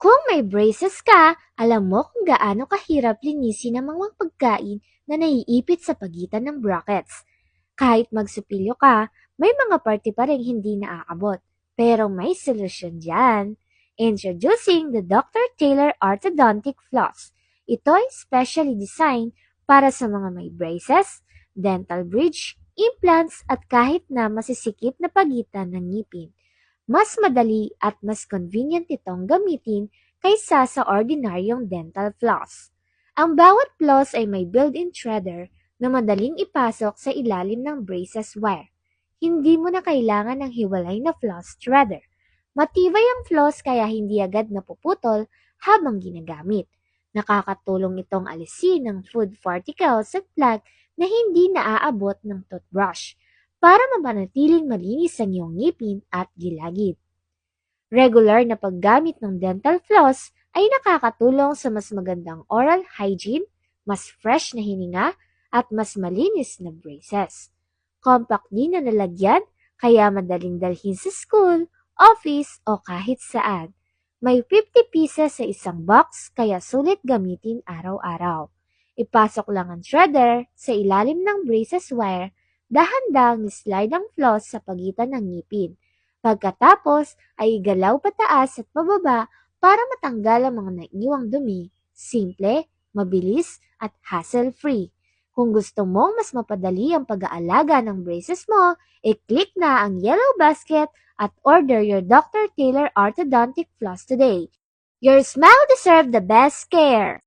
Kung may braces ka, alam mo kung gaano kahirap linisin ang mga pagkain na naiipit sa pagitan ng brackets. Kahit magsupilyo ka, may mga parte pa rin hindi naaabot. Pero may solusyon dyan. Introducing the Dr. Taylor Orthodontic Floss. Ito ay specially designed para sa mga may braces, dental bridge, implants at kahit na masisikip na pagitan ng ngipin. Mas madali at mas convenient itong gamitin kaysa sa ordinaryong dental floss. Ang bawat floss ay may built-in threader na madaling ipasok sa ilalim ng braces wire. Hindi mo na kailangan ng hiwalay na floss threader. Matibay ang floss kaya hindi agad napuputol habang ginagamit. Nakakatulong itong alisin ng food particles at plaque na hindi naaabot ng toothbrush para mapanatiling malinis ang iyong ngipin at gilagid. Regular na paggamit ng dental floss ay nakakatulong sa mas magandang oral hygiene, mas fresh na hininga, at mas malinis na braces. Compact din na lalagyan kaya madaling dalhin sa school, office o kahit saan. May 50 pieces sa isang box kaya sulit gamitin araw-araw. Ipasok lang ang threader sa ilalim ng braces wire. Dahan-dahang slide ang floss sa pagitan ng ngipin. Pagkatapos ay igalaw pataas at pababa para matanggal ang mga naiwang dumi. Simple, mabilis at hassle-free. Kung gusto mong mas mapadali ang pag-aalaga ng braces mo, i-click na ang yellow basket at order your Dr. Taylor Orthodontic Floss today. Your smile deserves the best care!